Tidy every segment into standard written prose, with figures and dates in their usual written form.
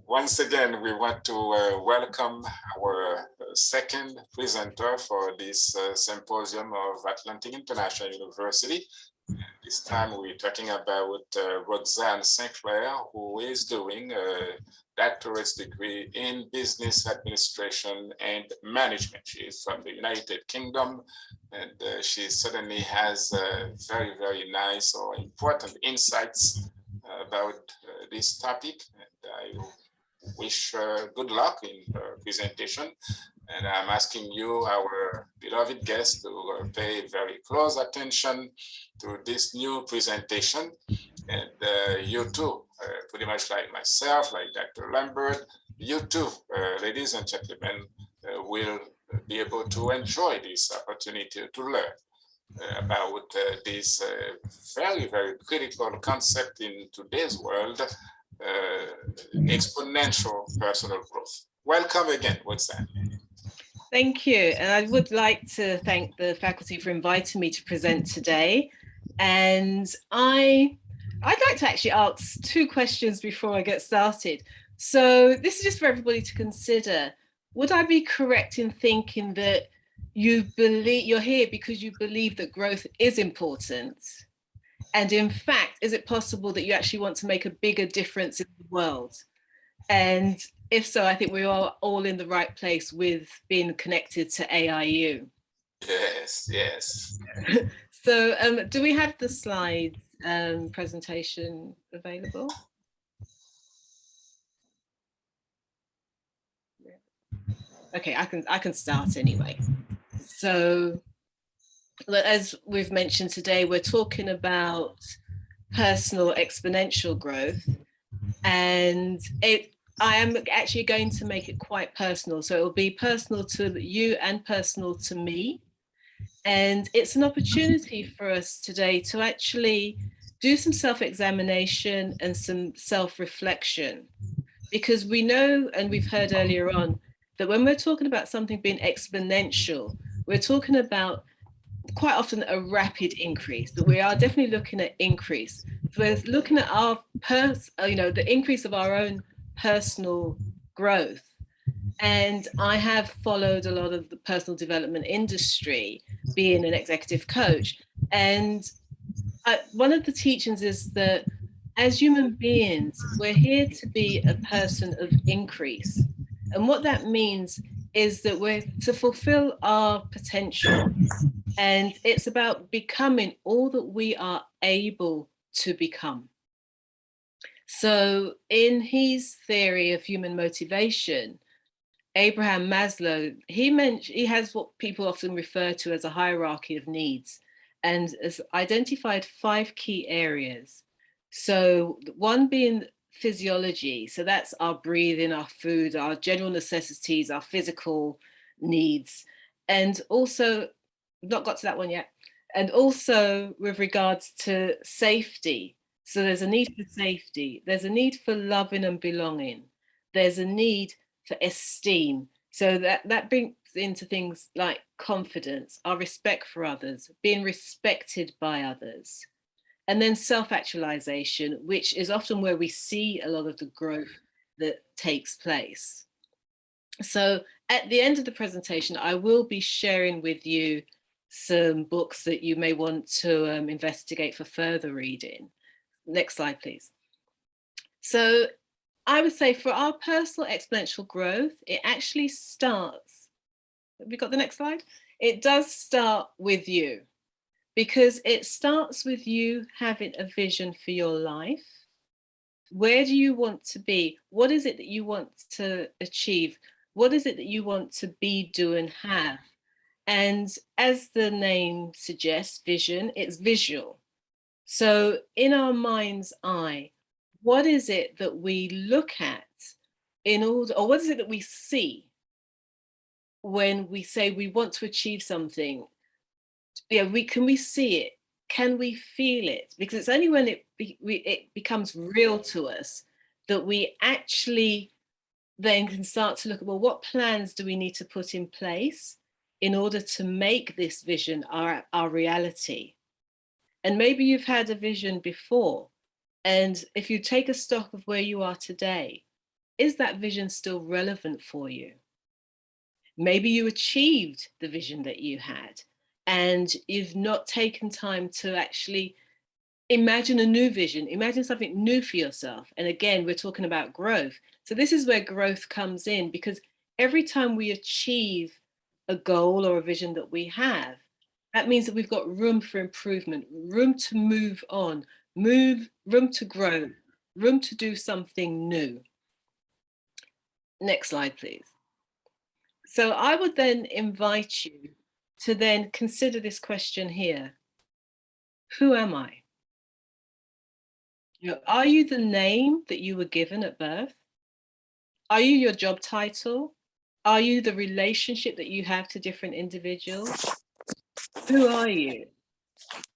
Once again, we want to welcome our second presenter for this symposium of Atlantic International University. This time we're talking about Roxanne St Clair, who is doing a doctorate degree in business administration and management. She is from the United Kingdom, and she certainly has very, very nice or important insights about this topic. And I wish good luck in her presentation. And I'm asking you, our beloved guest, to pay very close attention to this new presentation. And you too, pretty much like myself, like Dr. Lambert, you too, ladies and gentlemen, will be able to enjoy this opportunity to learn about this very, very critical concept in today's world, exponential personal growth. Welcome again, Roxanne. Thank you. And I would like to thank the faculty for inviting me to present today. And I'd like to actually ask two questions before I get started. So this is just for everybody to consider. Would I be correct in thinking that you're here because you believe that growth is important? And in fact, is it possible that you actually want to make a bigger difference in the world? And if so, I think we are all in the right place with being connected to AIU. Yes, yes. So do we have the slides presentation available? Okay, I can start anyway. So as we've mentioned today, we're talking about personal exponential growth, and I am actually going to make it quite personal. So it will be personal to you and personal to me. And it's an opportunity for us today to actually do some self-examination and some self-reflection, because we know, and we've heard earlier on, that when we're talking about something being exponential, we're talking about quite often a rapid increase, but we are definitely looking at increase. So we're looking at our the increase of our own personal growth. And I have followed a lot of the personal development industry, being an executive coach. And one of the teachings is that as human beings, we're here to be a person of increase. And what that means is that we're to fulfill our potential. And it's about becoming all that we are able to become. So in his theory of human motivation, Abraham Maslow, he has what people often refer to as a hierarchy of needs, and has identified 5 key areas. So one being physiology. So that's our breathing, our food, our general necessities, our physical needs. And also, not got to that one yet. And also with regards to safety. So there's a need for safety. There's a need for loving and belonging. There's a need for esteem. So that brings into things like confidence, our respect for others, being respected by others. And then self-actualization, which is often where we see a lot of the growth that takes place. So at the end of the presentation, I will be sharing with you some books that you may want to investigate for further reading. Next slide, please. So I would say for our personal exponential growth, it actually starts, have we got the next slide? It does start with you, because it starts with you having a vision for your life. Where do you want to be? What is it that you want to achieve? What is it that you want to be, do, and have? And as the name suggests, vision, it's visual. So in our mind's eye, what is it that we look at in order, or what is it that we see when we say we want to achieve something? Yeah, can we see it? Can we feel it? Because it's only when it becomes real to us that we actually then can start to look at, well, what plans do we need to put in place in order to make this vision our reality? And maybe you've had a vision before, and if you take a stock of where you are today, is that vision still relevant for you? Maybe you achieved the vision that you had and you've not taken time to actually imagine a new vision, imagine something new for yourself. And again, we're talking about growth. So this is where growth comes in, because every time we achieve a goal or a vision that we have, that means that we've got room for improvement, room to move on, room to grow, room to do something new. Next slide, please. So I would then invite you to then consider this question here. Who am I? Are you the name that you were given at birth? Are you your job title? Are you the relationship that you have to different individuals? Who are you?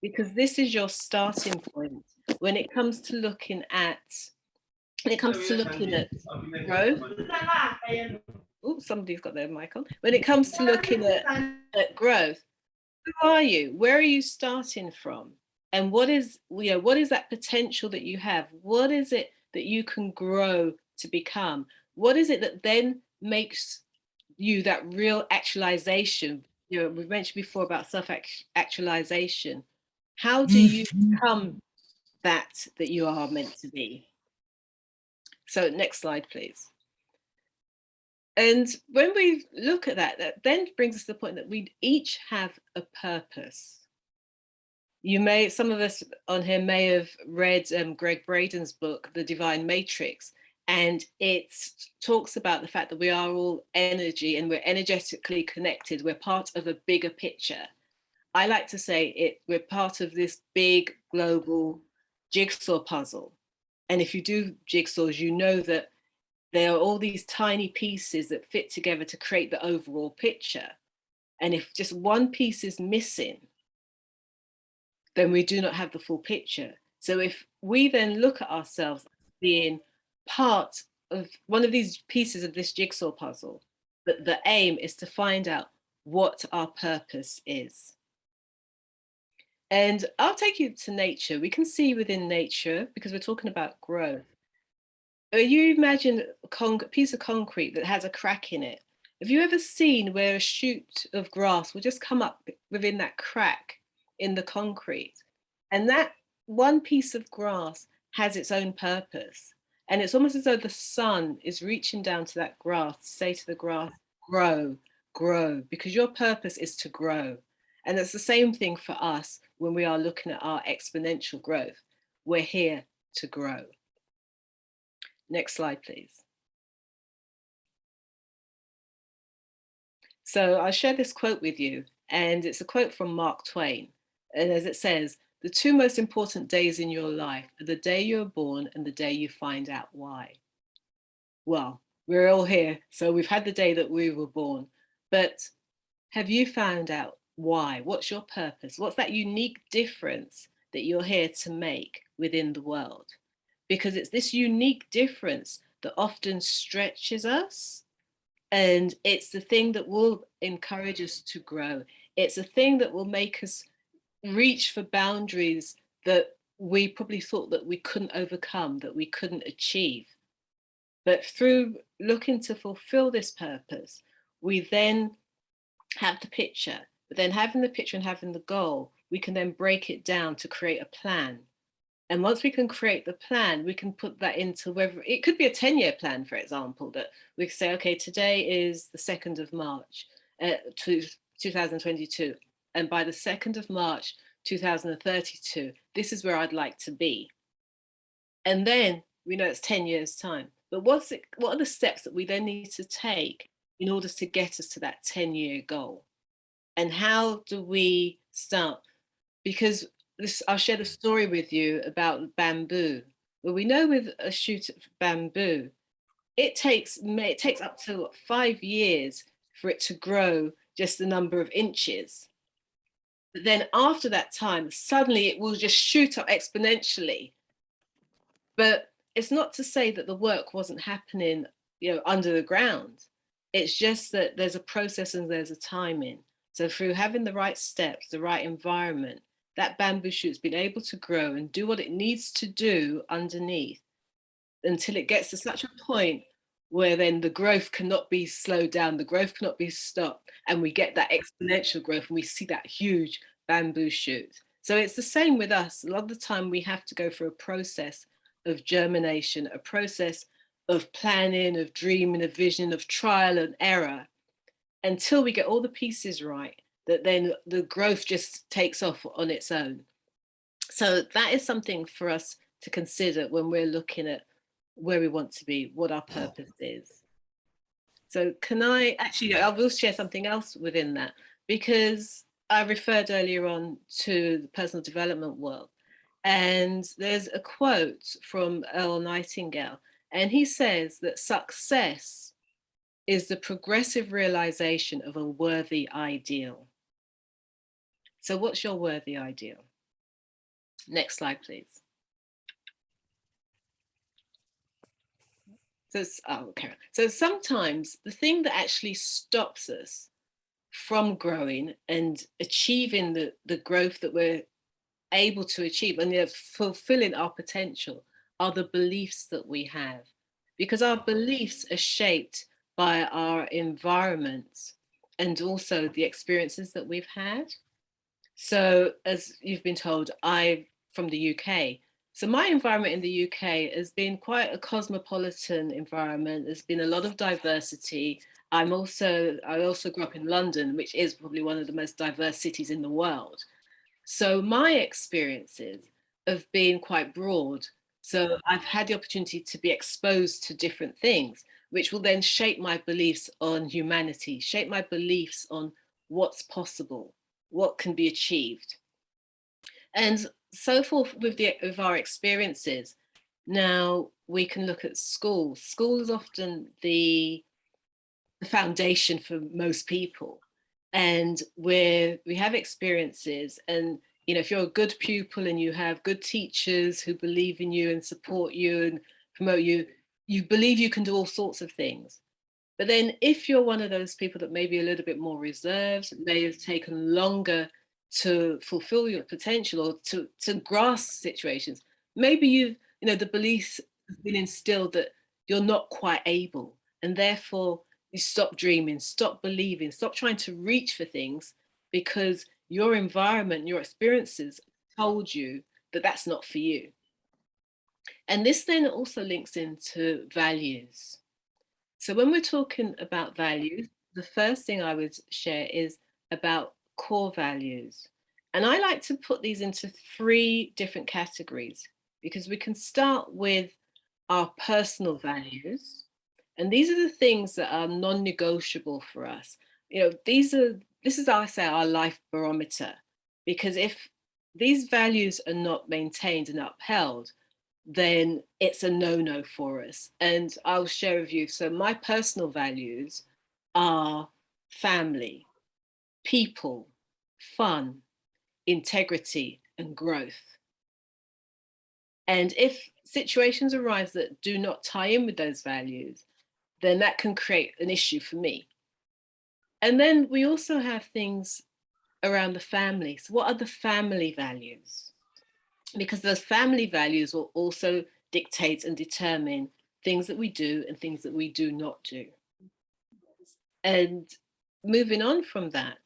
Because this is your starting point when it comes to looking at growth. Oh, somebody's got their mic on. When it comes to looking at growth, who are you? Where are you starting from? And what is that potential that you have? What is it that you can grow to become? What is it that then makes you that real actualization? We've mentioned before about self-actualization. How do you become that you are meant to be? So next slide, please. And when we look at that, that then brings us to the point that we each have a purpose. Some of us on here may have read Greg Braden's book, The Divine Matrix, and it talks about the fact that we are all energy and we're energetically connected. We're part of a bigger picture. I like to say we're part of this big global jigsaw puzzle. And if you do jigsaws, you know that there are all these tiny pieces that fit together to create the overall picture. And if just one piece is missing, then we do not have the full picture. So if we then look at ourselves being part of one of these pieces of this jigsaw puzzle, the aim is to find out what our purpose is. And I'll take you to nature. We can see within nature, because we're talking about growth. You imagine a piece of concrete that has a crack in it. Have you ever seen where a shoot of grass will just come up within that crack in the concrete? And that one piece of grass has its own purpose. And it's almost as though the sun is reaching down to that grass to say to the grass, grow, grow, because your purpose is to grow. And it's the same thing for us when we are looking at our exponential growth. We're here to grow. Next slide, please. So I'll share this quote with you, and it's a quote from Mark Twain. And as it says, the two most important days in your life are the day you're born and the day you find out why. Well, we're all here, so we've had the day that we were born, but have you found out why? What's your purpose? What's that unique difference that you're here to make within the world? Because it's this unique difference that often stretches us. And it's the thing that will encourage us to grow. It's a thing that will make us reach for boundaries that we probably thought that we couldn't overcome, that we couldn't achieve. But through looking to fulfill this purpose, we then have the picture. But then having the picture and having the goal, we can then break it down to create a plan. And once we can create the plan, we can put that into whether it could be a 10-year plan, for example, that we can say, okay, today is the 2nd of March, 2022. And by the 2nd of March, 2032, this is where I'd like to be. And then we know it's 10 years time. But what are the steps that we then need to take in order to get us to that 10-year goal? And how do we start? Because I'll share the story with you about bamboo. Well, we know with a shoot of bamboo, it takes up to 5 years for it to grow just the number of inches. But then after that time, suddenly it will just shoot up exponentially. But it's not to say that the work wasn't happening, under the ground. It's just that there's a process and there's a timing. So through having the right steps, the right environment, that bamboo shoot's been able to grow and do what it needs to do underneath until it gets to such a point where then the growth cannot be slowed down, the growth cannot be stopped, and we get that exponential growth and we see that huge bamboo shoot. So it's the same with us. A lot of the time we have to go through a process of germination, a process of planning, of dreaming, of vision, of trial and error, until we get all the pieces right, that then the growth just takes off on its own. So that is something for us to consider when we're looking at where we want to be, what our purpose is. So can I actually, I will share something else within that, because I referred earlier on to the personal development world. And there's a quote from Earl Nightingale, and he says that success is the progressive realization of a worthy ideal. So what's your worthy ideal? Next slide, please. So, okay. So sometimes the thing that actually stops us from growing and achieving the growth that we're able to achieve and fulfilling our potential are the beliefs that we have. Because our beliefs are shaped by our environment and also the experiences that we've had. So as you've been told, I'm from the UK. So my environment in the UK has been quite a cosmopolitan environment. There's been a lot of diversity. I also grew up in London, which is probably one of the most diverse cities in the world. So my experiences have been quite broad. So I've had the opportunity to be exposed to different things, which will then shape my beliefs on humanity, shape my beliefs on what's possible, what can be achieved, and so forth with our experiences. Now we can look at school. School is often the foundation for most people, and where we have experiences, and if you're a good pupil and you have good teachers who believe in you and support you and promote you, you believe you can do all sorts of things. But then if you're one of those people that may be a little bit more reserved, may have taken longer to fulfill your potential or to grasp situations, maybe the beliefs have been instilled that you're not quite able, and therefore you stop dreaming, stop believing, stop trying to reach for things because your environment, your experiences told you that that's not for you. And this then also links into values. So when we're talking about values, the first thing I would share is about core values. And I like to put these into 3 different categories, because we can start with our personal values. And these are the things that are non-negotiable for us. This is, I say, our life barometer, because if these values are not maintained and upheld, then it's a no-no for us. And I'll share with you. So my personal values are family, people, fun, integrity, and growth. And if situations arise that do not tie in with those values, then that can create an issue for me. And then we also have things around the family. So what are the family values? Because those family values will also dictate and determine things that we do and things that we do not do. And moving on from that,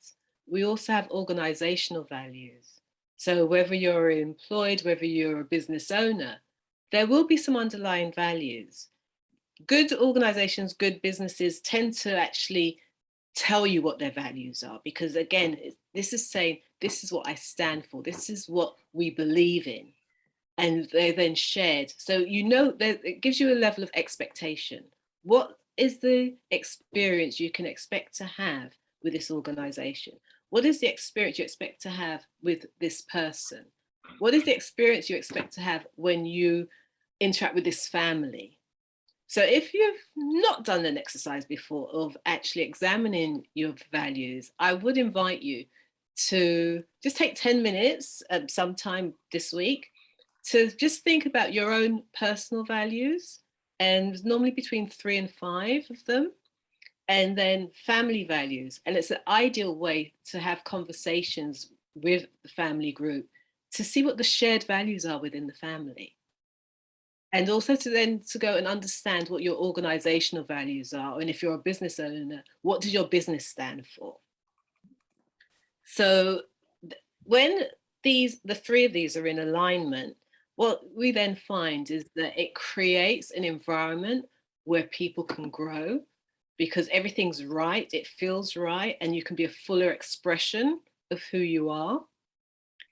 we also have organizational values. So whether you're employed, whether you're a business owner, there will be some underlying values. Good organizations, good businesses tend to actually tell you what their values are, because again, this is saying, this is what I stand for, this is what we believe in, and they're then shared. So it gives you a level of expectation. What is the experience you can expect to have with this organization? What is the experience you expect to have with this person? What is the experience you expect to have when you interact with this family? So if you've not done an exercise before of actually examining your values, I would invite you to just take 10 minutes sometime this week to just think about your own personal values, and normally between 3 and 5 of them, and then family values. And it's an ideal way to have conversations with the family group to see what the shared values are within the family. And also to go and understand what your organizational values are. And if you're a business owner, what does your business stand for? So when the three of these are in alignment, what we then find is that it creates an environment where people can grow because everything's right, it feels right, and you can be a fuller expression of who you are.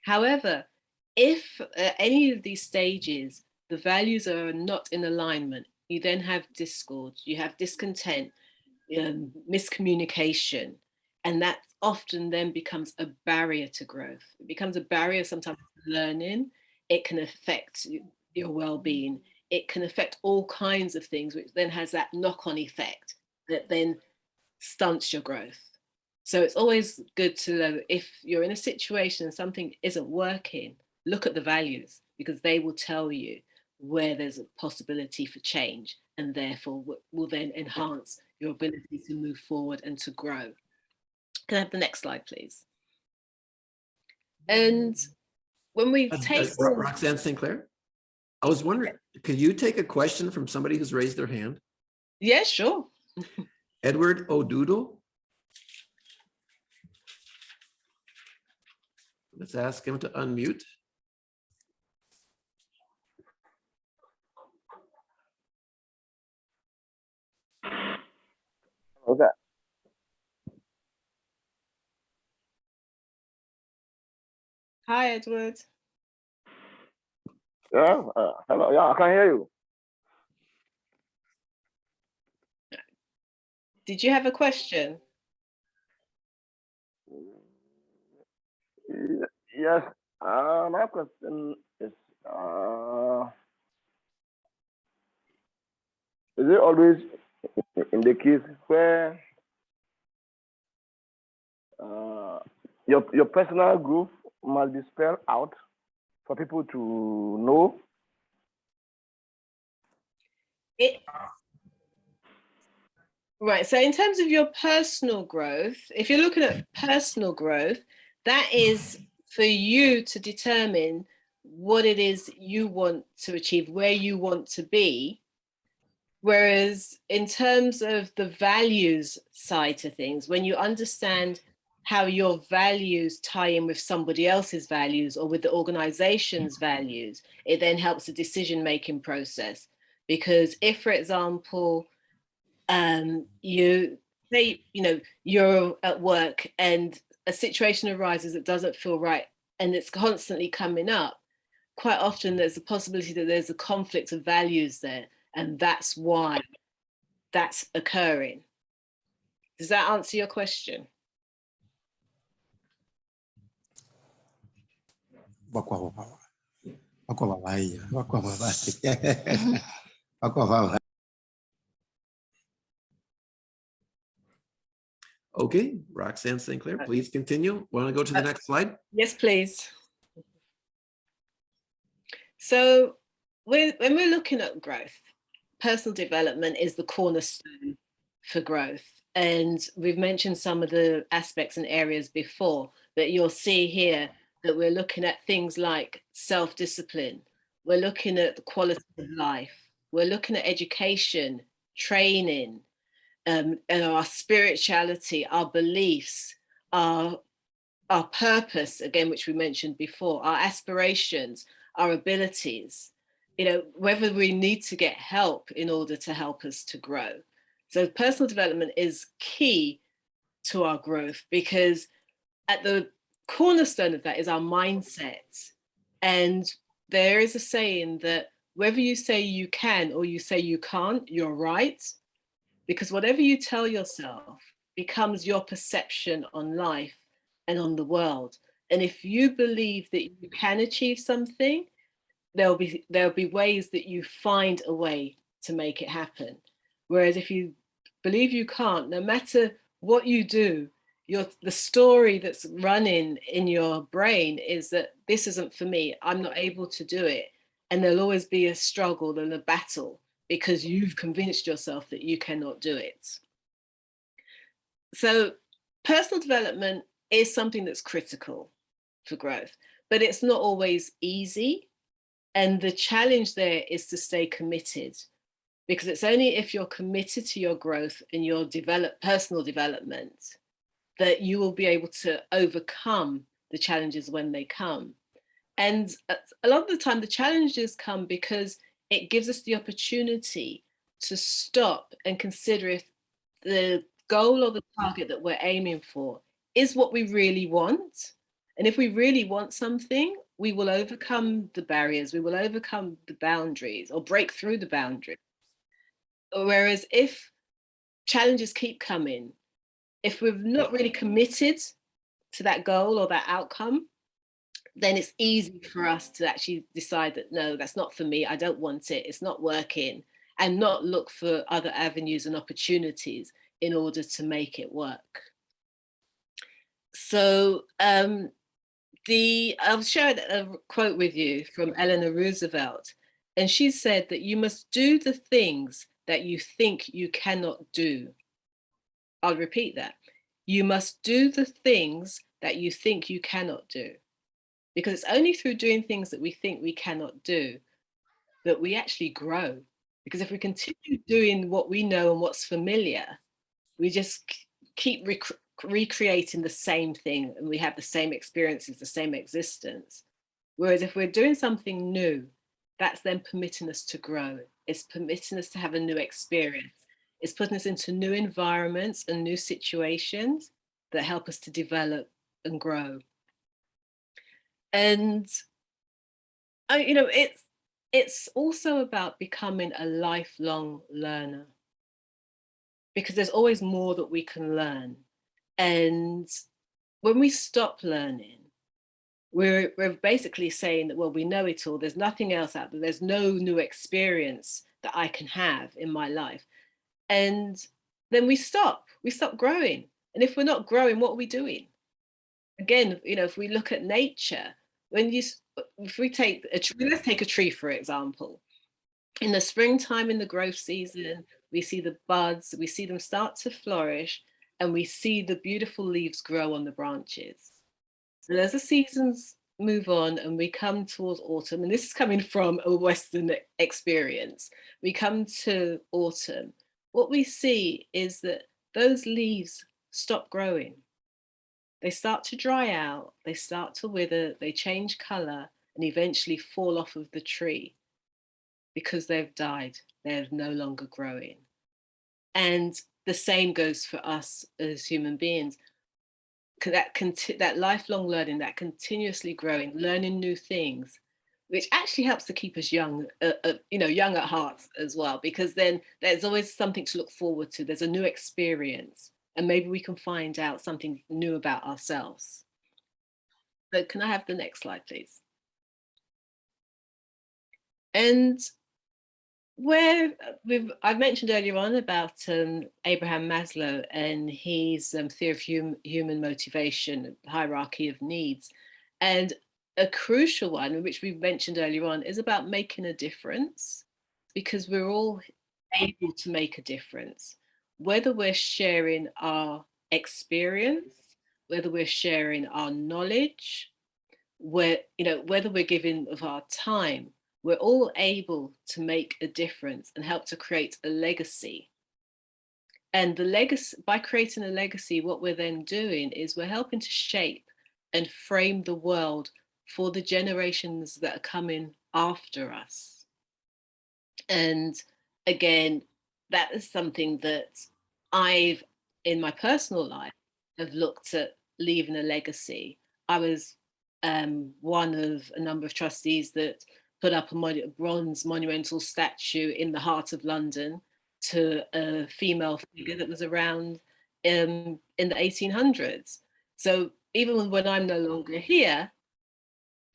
However, if at any of these stages the values are not in alignment, you then have discord, you have discontent, miscommunication, and that often then becomes a barrier to growth. It becomes a barrier sometimes to learning. It can affect your well-being. It can affect all kinds of things, which then has that knock-on effect that then stunts your growth. So it's always good to know if you're in a situation and something isn't working, look at the values because they will tell you where there's a possibility for change and therefore will then enhance your ability to move forward and to grow. Can I have the next slide, please? And when we take Roxanne St Clair, I was wondering, could you take a question from somebody who's raised their hand? Yeah, sure. Edward O'Doodle. Let's ask him to unmute. Okay. Hi, Edward. Yeah. Hello. Yeah, I can hear you. Did you have a question? Yes. My question is it always in the case where your personal growth must be spelled out for people to know? Right. So in terms of your personal growth, if you're looking at personal growth, that is for you to determine what it is you want to achieve, where you want to be. Whereas in terms of the values side to things, when you understand how your values tie in with somebody else's values or with the organization's values, it then helps the decision-making process. Because if, for example, you say, you're at work and a situation arises that doesn't feel right and it's constantly coming up, quite often there's a possibility that there's a conflict of values there, and that's why that's occurring. Does that answer your question? Okay, Roxanne St Clair, please continue. Want to go to the next slide? Yes, please. So when we're looking at growth, personal development is the cornerstone for growth. And we've mentioned some of the aspects and areas before, but you'll see here that we're looking at things like self-discipline. We're looking at the quality of life. We're looking at education, training, and our spirituality, our beliefs, our purpose, again, which we mentioned before, our aspirations, our abilities, whether we need to get help in order to help us to grow. So personal development is key to our growth because at the cornerstone of that is our mindset. And there is a saying that whether you say you can or you say you can't, you're right. Because whatever you tell yourself becomes your perception on life and on the world. And if you believe that you can achieve something, there'll be ways that you find a way to make it happen. Whereas if you believe you can't, no matter what you do, the story that's running in your brain is that this isn't for me, I'm not able to do it. And there'll always be a struggle and a battle because you've convinced yourself that you cannot do it. So personal development is something that's critical for growth, but it's not always easy. And the challenge there is to stay committed, because it's only if you're committed to your growth and your personal development that you will be able to overcome the challenges when they come. And a lot of the time, the challenges come because it gives us the opportunity to stop and consider if the goal or the target that we're aiming for is what we really want. And if we really want something, we will overcome the barriers, we will overcome the boundaries or break through the boundaries. Whereas if challenges keep coming, if we're not really committed to that goal or that outcome, then it's easy for us to actually decide that, no, that's not for me, I don't want it, it's not working, and not look for other avenues and opportunities in order to make it work. So I'll share a quote with you from Eleanor Roosevelt. And she said that you must do the things that you think you cannot do. I'll repeat that. You must do the things that you think you cannot do. Because it's only through doing things that we think we cannot do that we actually grow. Because if we continue doing what we know and what's familiar, we just keep recreating the same thing, and we have the same experiences, the same existence. Whereas if we're doing something new, that's then permitting us to grow. It's permitting us to have a new experience. It's putting us into new environments and new situations that help us to develop and grow. And it's also about becoming a lifelong learner, because there's always more that we can learn. And when we stop learning, we're basically saying that, well, we know it all, there's nothing else out there, there's no new experience that I can have in my life. And then we stop growing. And if we're not growing, what are we doing? Again, if we look at nature, if we take a tree, let's take a tree, for example. In the springtime, in the growth season, we see the buds, we see them start to flourish, and we see the beautiful leaves grow on the branches. So as the seasons move on and we come towards autumn, and this is coming from a Western experience, we come to autumn, what we see is that those leaves stop growing. They start to dry out, they start to wither, they change color, and eventually fall off of the tree because they've died. They're no longer growing. And the same goes for us as human beings. That lifelong learning, that continuously growing, learning new things, which actually helps to keep us young, young at heart as well, because then there's always something to look forward to. There's a new experience, and maybe we can find out something new about ourselves. So can I have the next slide, please? And I've mentioned earlier on about Abraham Maslow and his theory of human motivation, hierarchy of needs. And a crucial one, which we mentioned earlier on, is about making a difference, because we're all able to make a difference, whether we're sharing our experience, whether we're sharing our knowledge, whether we're giving of our time. We're all able to make a difference and help to create a legacy. And by creating a legacy, what we're then doing is we're helping to shape and frame the world for the generations that are coming after us. And again, that is something that I've, in my personal life, have looked at leaving a legacy. I was one of a number of trustees that put up a bronze monumental statue in the heart of London to a female figure that was around in the 1800s. So even when I'm no longer here,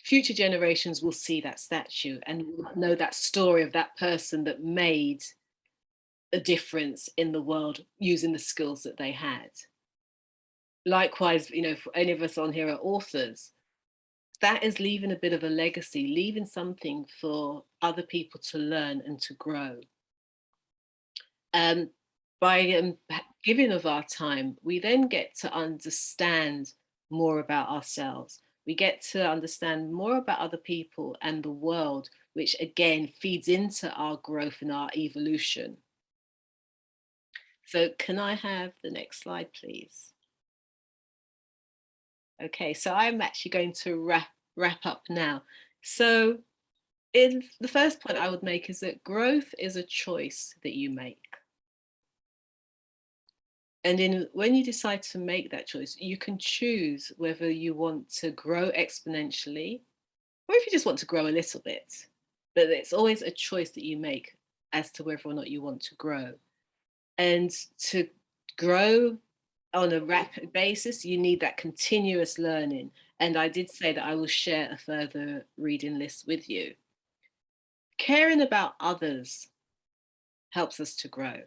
future generations will see that statue and will know that story of that person that made a difference in the world using the skills that they had. Likewise, for any of us on here are authors. That is leaving a bit of a legacy, leaving something for other people to learn and to grow. By giving of our time, we then get to understand more about ourselves. We get to understand more about other people and the world. which again feeds into our growth and our evolution. So can I have the next slide, please? Okay, so I'm actually going to wrap up now. So the first point I would make is that growth is a choice that you make. And when you decide to make that choice, you can choose whether you want to grow exponentially or if you just want to grow a little bit. But it's always a choice that you make as to whether or not you want to grow. And to grow on a rapid basis, you need that continuous learning. And I did say that I will share a further reading list with you. Caring about others helps us to grow,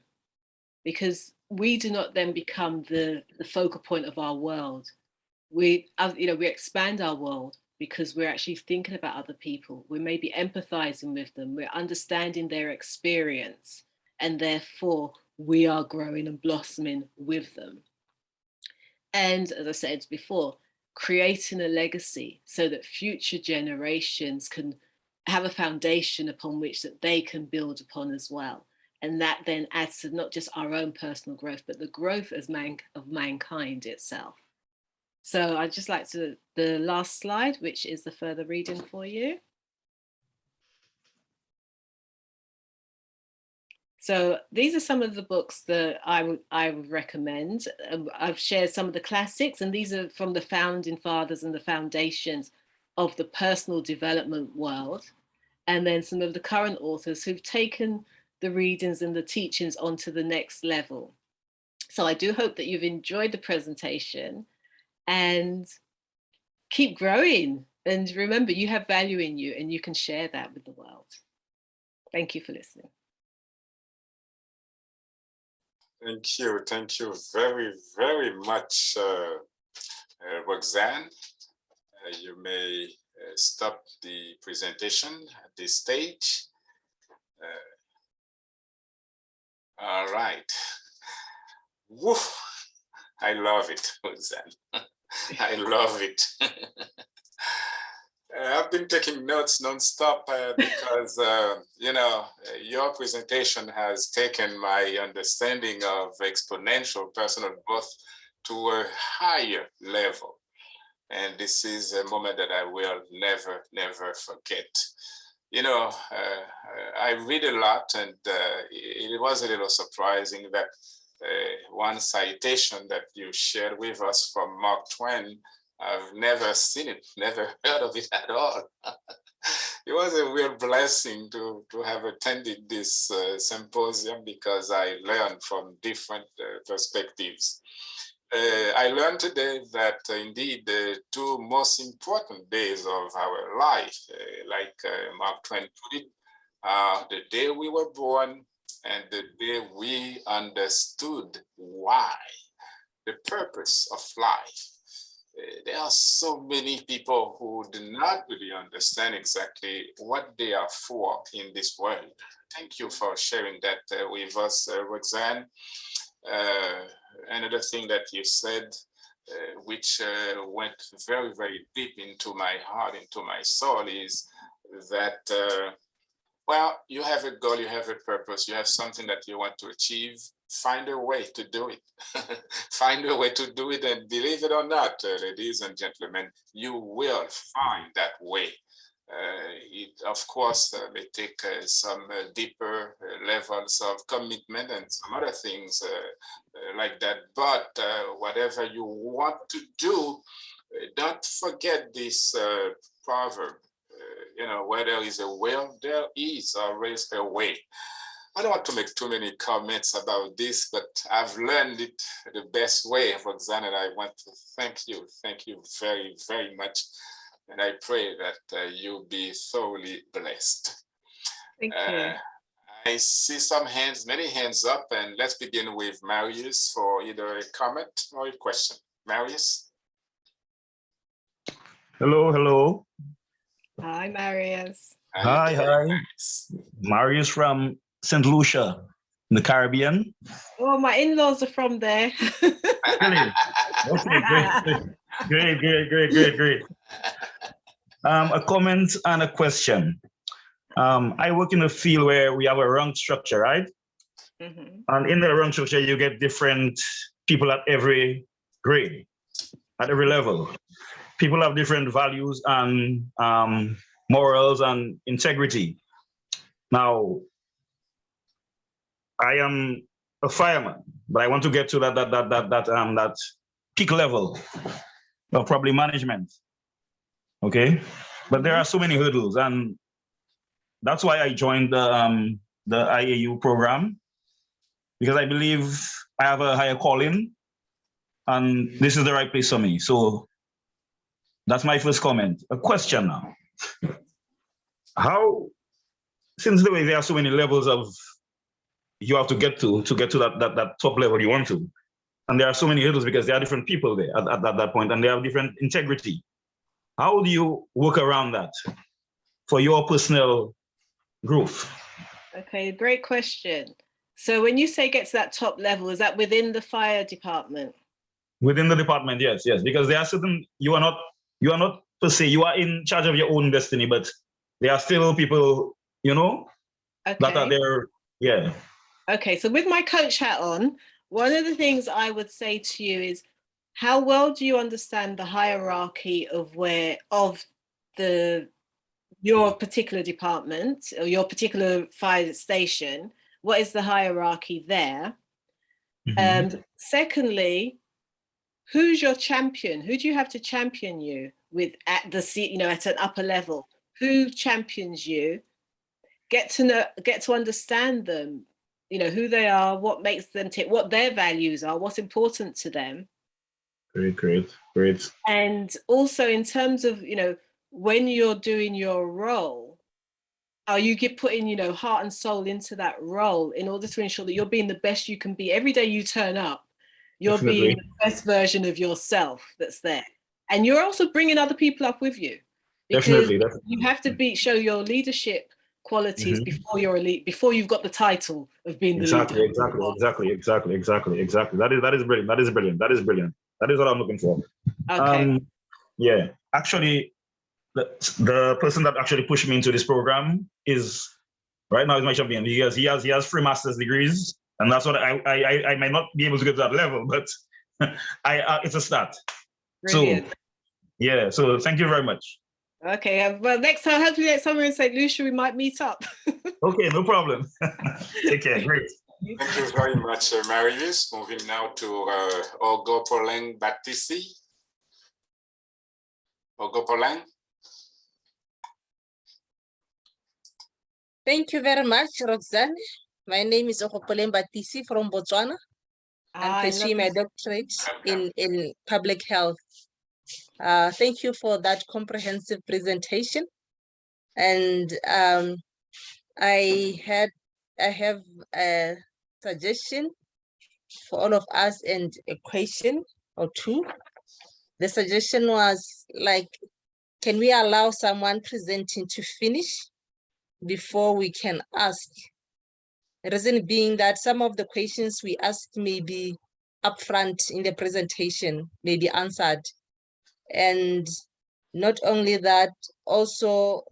because we do not then become the focal point of our world. We expand our world because we're actually thinking about other people. We may be empathizing with them. We're understanding their experience, and therefore we are growing and blossoming with them. And as I said before, creating a legacy so that future generations can have a foundation upon which that they can build upon as well. And that then adds to not just our own personal growth, but the growth of mankind itself. So I'd just like to, the last slide, which is the further reading for you. So these are some of the books that I would recommend. I've shared some of the classics, and these are from the founding fathers and the foundations of the personal development world. And then some of the current authors who've taken the readings and the teachings onto the next level. So I do hope that you've enjoyed the presentation and keep growing. And remember, you have value in you and you can share that with the world. Thank you for listening. Thank you very, very much, Roxanne. You may stop the presentation at this stage. All right. Woo. I love it, Roxanne. I love it. I've been taking notes nonstop because, your presentation has taken my understanding of exponential personal growth to a higher level. And this is a moment that I will never, never forget. I read a lot, and it was a little surprising that one citation that you shared with us from Mark Twain, I've never seen it, never heard of it at all. It was a real blessing to have attended this symposium, because I learned from different perspectives. I learned today that indeed the two most important days of our life, like Mark Twain put it, are the day we were born and the day we understood why, the purpose of life. There are so many people who do not really understand exactly what they are for in this world. Thank you for sharing that with us, Roxanne. Another thing that you said, which went very, very deep into my heart, into my soul, is that, you have a goal, you have a purpose, you have something that you want to achieve. Find a way to do it. Find a way to do it, and believe it or not, ladies and gentlemen, you will find that way. It, of course, may take some deeper levels of commitment and some other things like that. But whatever you want to do, don't forget this proverb. Where there is a will, there is always a way. I don't want to make too many comments about this, but I've learned it the best way, Roxanne, and I want to thank you. Thank you very, very much. And I pray that you'll be thoroughly blessed. Thank you. I see some hands, many hands up, and let's begin with Marius for either a comment or a question. Marius? Hello, hello. Hi, Marius. Hi. Marius from St. Lucia, in the Caribbean. Oh, my in-laws are from there. Really? Okay, great. A comment and a question. I work in a field where we have a rank structure, right? Mhm. And in the rank structure, you get different people at every grade, at every level. People have different values and morals and integrity. Now, I am a fireman, but I want to get to that peak level of probably management. Okay, but there are so many hurdles, and that's why I joined the IAU program, because I believe I have a higher calling, and this is the right place for me. So that's my first comment. A question now: how, since the way there are so many levels of you have to get to that top level you want to, and there are so many hurdles because there are different people there at that point, and they have different integrity. How do you work around that for your personal growth? Okay, great question. So when you say get to that top level, is that within the fire department? Within the department, yes, because there are certain, you are not per se, you are in charge of your own destiny, but there are still people, that are Okay. there. Yeah. Okay, so with my coach hat on, one of the things I would say to you is, how well do you understand the hierarchy of your particular department or your particular fire station? What is the hierarchy there? And secondly, who's your champion? Who do you have to champion you with at an upper level? Who champions you? Get to understand them, who they are, what makes them tick, what their values are, what's important to them. Great. And also in terms of, when you're doing your role, are you putting, heart and soul into that role in order to ensure that you're being the best you can be? Every day you turn up, you're Definitely. being the best version of yourself that's there. And you're also bringing other people up with you. Because Definitely. you have to show your leadership qualities before you're elite, before you've got the title of being the leader. Exactly. That is brilliant. That is what I'm looking for. Okay. Yeah. Actually, the person that actually pushed me into this program is right now is my champion. He has 3 master's degrees, and that's what I might not be able to get to that level, but it's a start. Brilliant. So yeah. So thank you very much. Okay. Well, hopefully next time we're in St. Lucia, we might meet up. Okay, no problem. Take care. Great. Thank you very much, Marius. Moving now to Ogopoleng Batisi. Ogopoleng. Thank you very much, Roxanne. My name is Ogopoleng Batisi from Botswana. I'm pursuing my doctorate in public health. Thank you for that comprehensive presentation. And I have a suggestion for all of us and a question or two. The suggestion was can we allow someone presenting to finish before we can ask? The reason being that some of the questions we asked may be upfront in the presentation, may be answered. And not only that, also,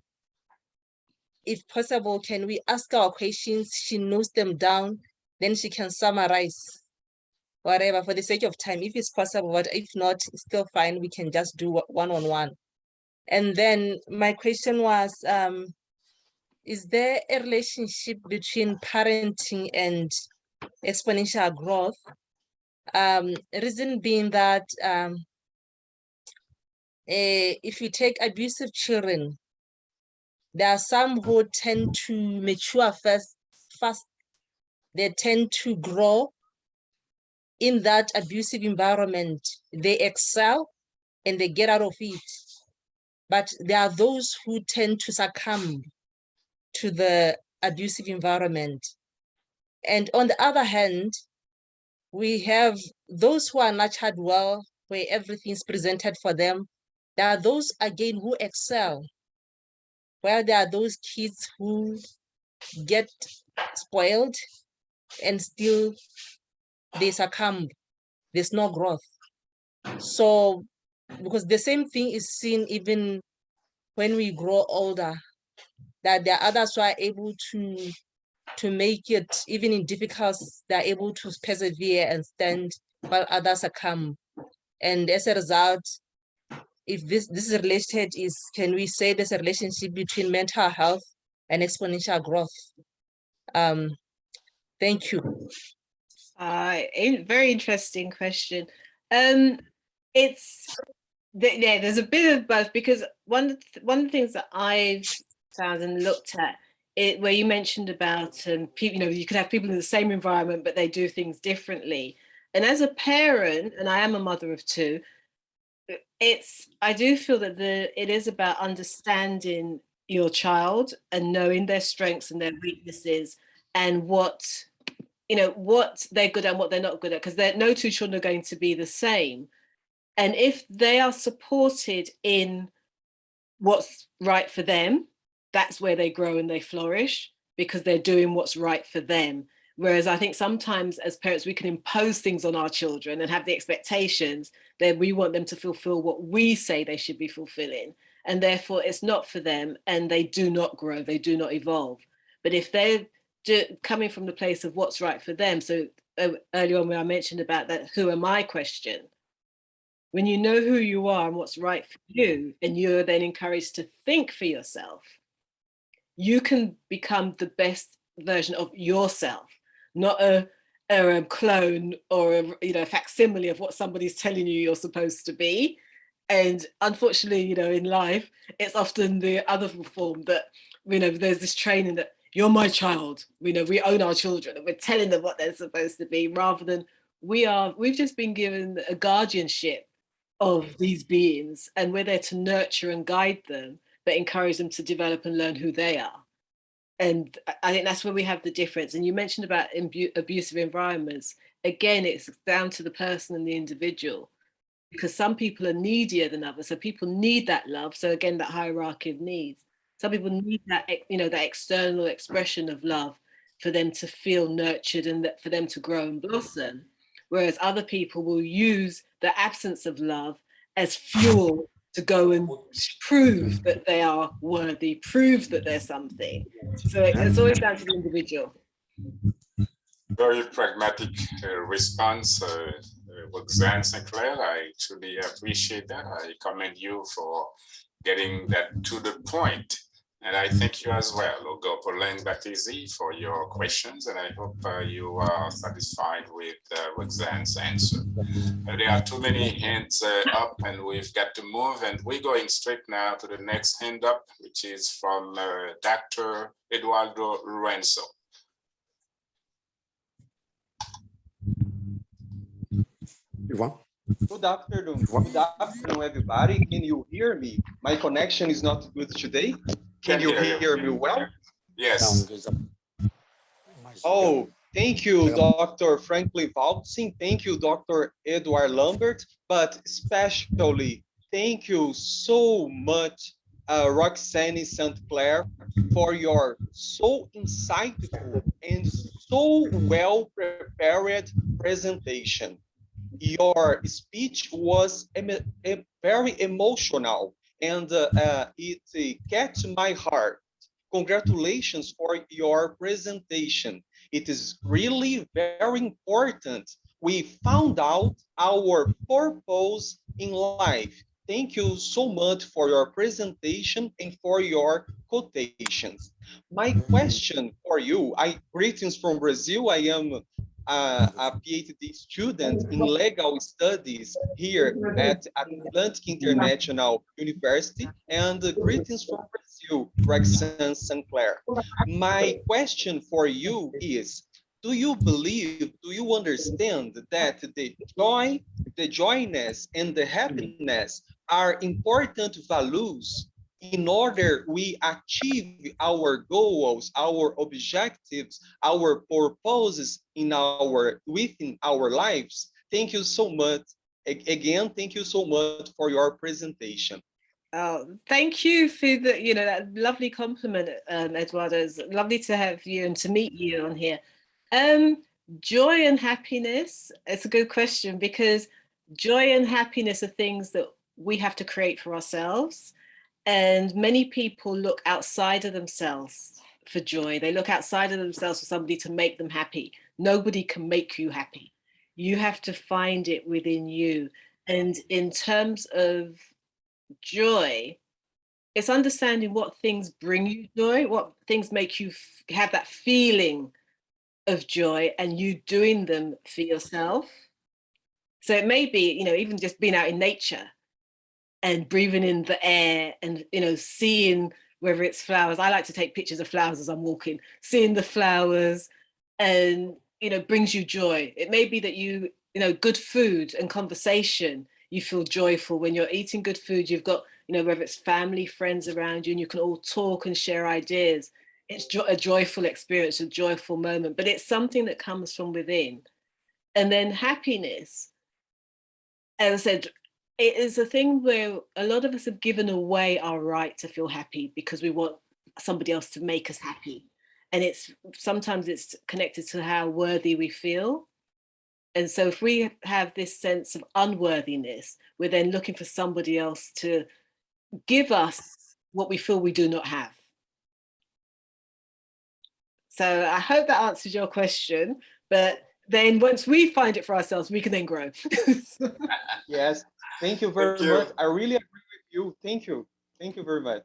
if possible, can we ask our questions, she notes them down, then she can summarize whatever for the sake of time, if it's possible, but if not, it's still fine, we can just do one-on-one. And then my question was, is there a relationship between parenting and exponential growth? Reason being that if you take abusive children, there are some who tend to mature fast. They tend to grow in that abusive environment. They excel and they get out of it. But there are those who tend to succumb to the abusive environment. And on the other hand, we have those who are nurtured well, where everything is presented for them. There are those, again, who excel, where there are those kids who get spoiled and still they succumb. There's no growth. So, because the same thing is seen even when we grow older. that there are others who are able to make it, even in difficulties, they're able to persevere and stand while others succumb. And as a result, if this is related, can we say there's a relationship between mental health and exponential growth? Thank you. Very interesting question. There's a bit of both, because one of the things that I've found and looked at it, where you mentioned about people, you could have people in the same environment, but they do things differently. And as a parent, and I am a mother of two, I do feel that it is about understanding your child and knowing their strengths and their weaknesses, and what they're good at and what they're not good at, because no two children are going to be the same. And if they are supported in what's right for them, that's where they grow and they flourish, because they're doing what's right for them. Whereas I think sometimes as parents, we can impose things on our children and have the expectations that we want them to fulfill what we say they should be fulfilling. And therefore it's not for them, and they do not grow, they do not evolve. But if they're coming from the place of what's right for them, so earlier on when I mentioned about that who am I question, when you know who you are and what's right for you, and you're then encouraged to think for yourself, you can become the best version of yourself, not a clone or a facsimile of what somebody's telling you you're supposed to be. And unfortunately, in life, it's often the other form that, there's this training that you're my child, we own our children and we're telling them what they're supposed to be, rather than we've just been given a guardianship of these beings, and we're there to nurture and guide them, but encourage them to develop and learn who they are. And I think that's where we have the difference. And you mentioned about abusive environments. Again, it's down to the person and the individual, because some people are needier than others. So people need that love. So again, that hierarchy of needs. Some people need that, that external expression of love for them to feel nurtured and for them to grow and blossom. Whereas other people will use the absence of love as fuel to go and prove that they are worthy, prove that they're something. So it's always down to the individual. Very pragmatic response, Roxanne St Clair. I truly appreciate that. I commend you for getting that to the point. And I thank you as well, Ogo Poleng Batizi, for your questions. And I hope you are satisfied with Roxanne's answer. There are too many hands up, and we've got to move. And we're going straight now to the next hand up, which is from Dr. Eduardo Lorenzo. Good afternoon. Good afternoon, everybody. Can you hear me? My connection is not good today. Can you hear me well? Yes. Oh, thank you, Dr. Franklin Valtzing. Thank you, Dr. Edward Lambert. But especially, thank you so much, Roxanne St Clair, for your so insightful and so well-prepared presentation. Your speech was very emotional, and it catch my heart. Congratulations for your presentation. It is really very important. We found out our purpose in life. Thank you so much for your presentation and for your quotations. My question for you, greetings from Brazil. I am a PhD student in legal studies here at Atlantic International University, and greetings from Brazil, Roxanne St Clair. My question for you is, do you understand that the joy, the joyness, and the happiness are important values in order we achieve our goals, our objectives, our purposes within our lives? Thank you so much. Again, thank you so much for your presentation. Oh, thank you for that lovely compliment, Eduardo. It's lovely to have you and to meet you on here. Joy and happiness, it's a good question, because joy and happiness are things that we have to create for ourselves. And many people look outside of themselves for joy. They look outside of themselves for somebody to make them happy. Nobody can make you happy. You have to find it within you. And in terms of joy, it's understanding what things bring you joy, what things make you have that feeling of joy, and you doing them for yourself. So it may be, even just being out in nature and breathing in the air and, seeing whether it's flowers. I like to take pictures of flowers as I'm walking, seeing the flowers and, brings you joy. It may be that good food and conversation, you feel joyful when you're eating good food. You've got, whether it's family, friends around you, and you can all talk and share ideas. It's a joyful experience, a joyful moment, but it's something that comes from within. And then happiness, as I said, it is a thing where a lot of us have given away our right to feel happy because we want somebody else to make us happy. And sometimes it's connected to how worthy we feel. And so if we have this sense of unworthiness, we're then looking for somebody else to give us what we feel we do not have. So I hope that answers your question, but then once we find it for ourselves, we can then grow. Yes, thank you very much. I really agree with you. Thank you. Thank you very much.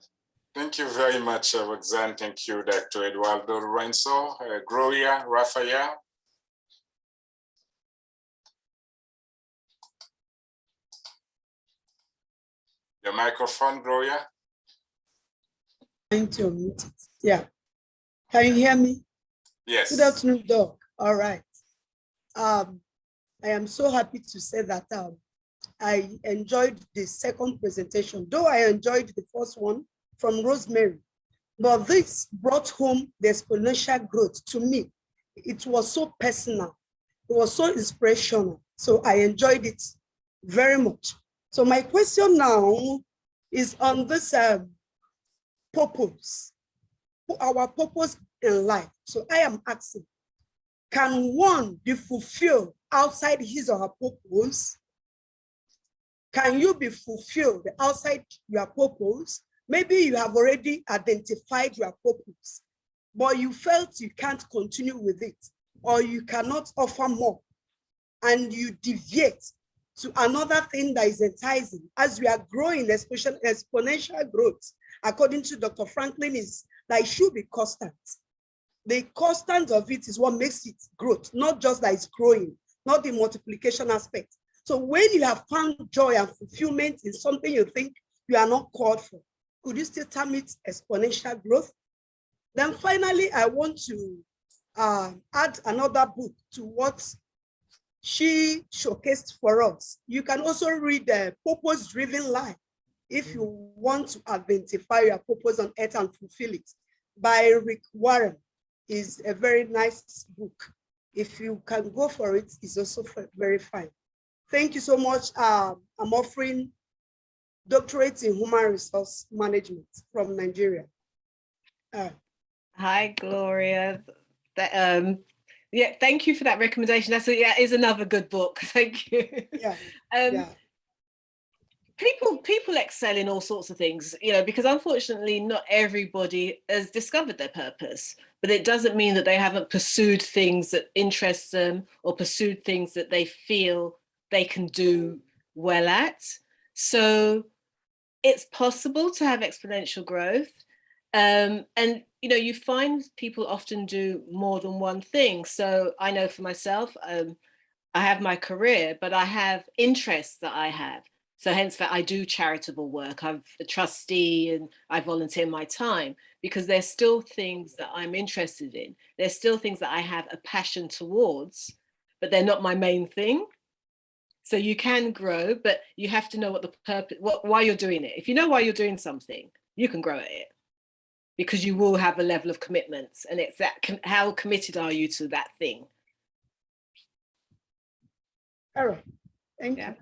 Thank you very much, Roxanne. Thank you, Dr. Eduardo Lorenzo, Gloria, Rafael. Your microphone, Gloria. Trying to unmute it. Yeah. Can you hear me? Yes. Good afternoon, Doc. All right. I am so happy to say that I enjoyed the second presentation, though I enjoyed the first one from Rosemary. But this brought home the exponential growth to me. It was so personal. It was so inspirational. So I enjoyed it very much. So my question now is on this purpose, our purpose in life. So I am asking, can one be fulfilled outside his or her purpose? Can you be fulfilled outside your purpose? Maybe you have already identified your purpose, but you felt you can't continue with it, or you cannot offer more, and you deviate to another thing that is enticing. As we are growing, especially exponential growth, according to Dr. Franklin, is that it should be constant. The constant of it is what makes it growth, not just that it's growing, not the multiplication aspect. So when you have found joy and fulfillment in something you think you are not called for, could you still term it exponential growth? Then finally, I want to add another book to what she showcased for us. You can also read the Purpose-Driven Life if you want to identify your purpose on earth and fulfill it, by Rick Warren. Is a very nice book. If you can go for it, it's also very fine. Thank you so much. I'm offering doctorate in human resource management from Nigeria. Hi, Gloria. Yeah, thank you for that recommendation. That is another good book. Thank you. Yeah. People excel in all sorts of things, because unfortunately not everybody has discovered their purpose, but it doesn't mean that they haven't pursued things that interest them or pursued things that they feel they can do well at. So it's possible to have exponential growth. And you find people often do more than one thing. So I know for myself, I have my career, but I have interests that I have. So hence that I do charitable work. I'm a trustee and I volunteer my time because there's still things that I'm interested in. There's still things that I have a passion towards, but they're not my main thing. So you can grow, but you have to know what the purpose, why you're doing it. If you know why you're doing something, you can grow at it because you will have a level of commitments, and it's that how committed are you to that thing? All right, thank you.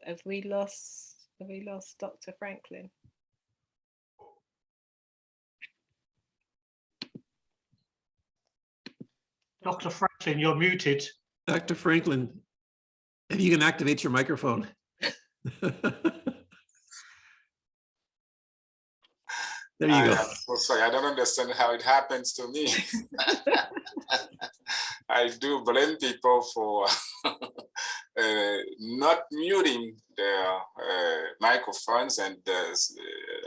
Have we lost Dr. Franklin? Dr. Franklin, you're muted. Dr. Franklin, if you can activate your microphone. There you go. am so sorry. I don't understand how it happens to me. I do blame people for not muting their microphones, and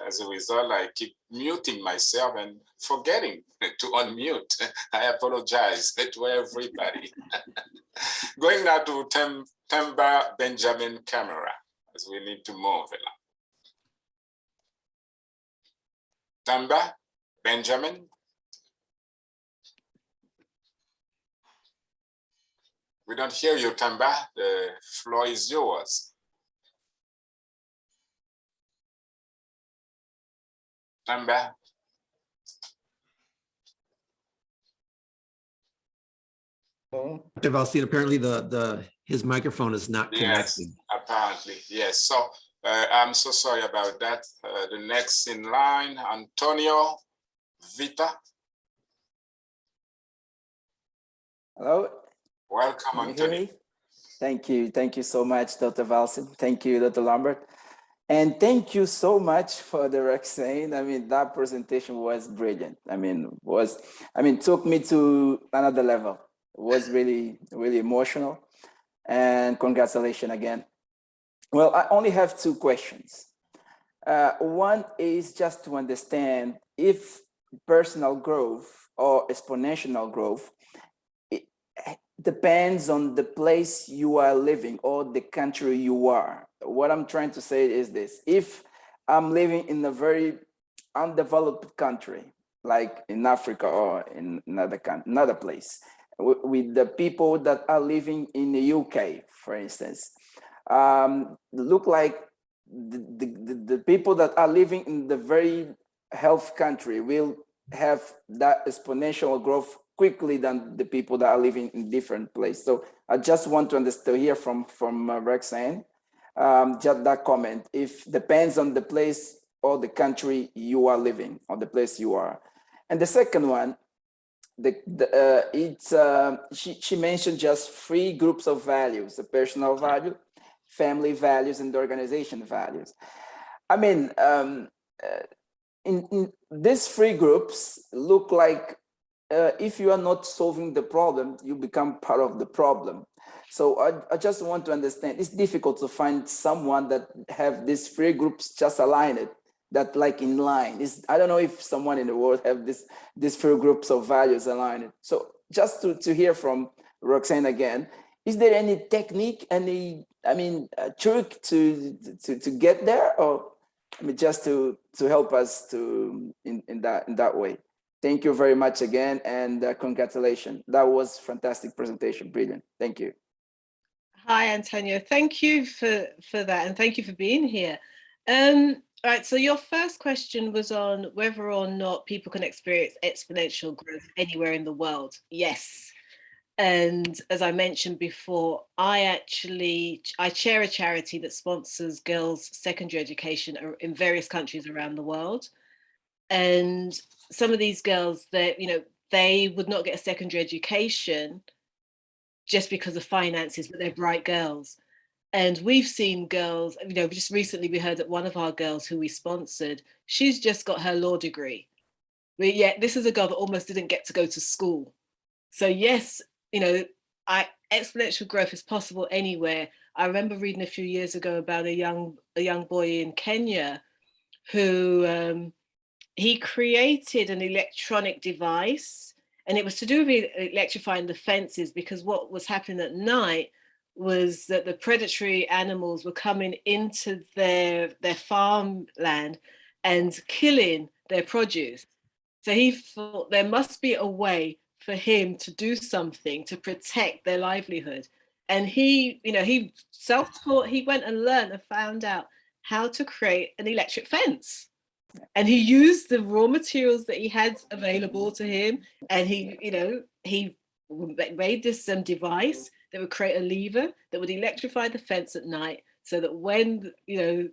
as a result, I keep muting myself and forgetting to unmute. I apologize to everybody. Going now to Tamba Benjamin Camera, as we need to move along. Tamba Benjamin. We don't hear you, Tamba. The floor is yours. Tamba. Dr. Valstein, apparently his microphone is not Yes, connecting. apparently, yes. So I'm so sorry about that. The next in line, Antonio Vita. Hello. Welcome, Can you Antonio. hear me? Thank you so much, Dr. Valstein. Thank you, Dr. Lambert. And thank you so much for the Roxanne. I mean, that presentation was brilliant. Took me to another level. It was really, really emotional. And congratulations again. Well, I only have two questions. One is just to understand if personal growth or exponential growth depends on the place you are living or the country you are. What I'm trying to say is this: if I'm living in a very undeveloped country, like in Africa or in another place, with the people that are living in the UK, for instance, look like the people that are living in the very health country will have that exponential growth quickly than the people that are living in different places. So I just want to understand, hear from Roxanne, just that comment, if depends on the place or the country you are living, or the place you are. And the second one, she mentioned just 3 groups of values: the personal value, family values, and the organization values. I mean, in these 3 groups look like if you are not solving the problem, you become part of the problem. So I just want to understand, it's difficult to find someone that have these 3 groups just aligned, that like in line. I don't know if someone in the world have these 3 groups of values aligned. So just to hear from Roxanne again, is there any technique, any trick to get there, or just to help us to in that way? Thank you very much again, and congratulations. That was fantastic presentation, brilliant. Thank you. Hi, Antonio. Thank you for that, and thank you for being here. Right, so your first question was on whether or not people can experience exponential growth anywhere in the world. Yes. And as I mentioned before, I chair a charity that sponsors girls' secondary education in various countries around the world. And some of these girls, they would not get a secondary education just because of finances, but they're bright girls. And we've seen girls, just recently we heard that one of our girls who we sponsored, she's just got her law degree. But yet this is a girl that almost didn't get to go to school. So yes, exponential growth is possible anywhere. I remember reading a few years ago about a young boy in Kenya who he created an electronic device, and it was to do with electrifying the fences, because what was happening at night was that the predatory animals were coming into their farmland and killing their produce. So he thought there must be a way for him to do something to protect their livelihood. And he self-taught, he went and learned and found out how to create an electric fence. And he used the raw materials that he had available to him, and he made this device that would create a lever that would electrify the fence at night, so that when the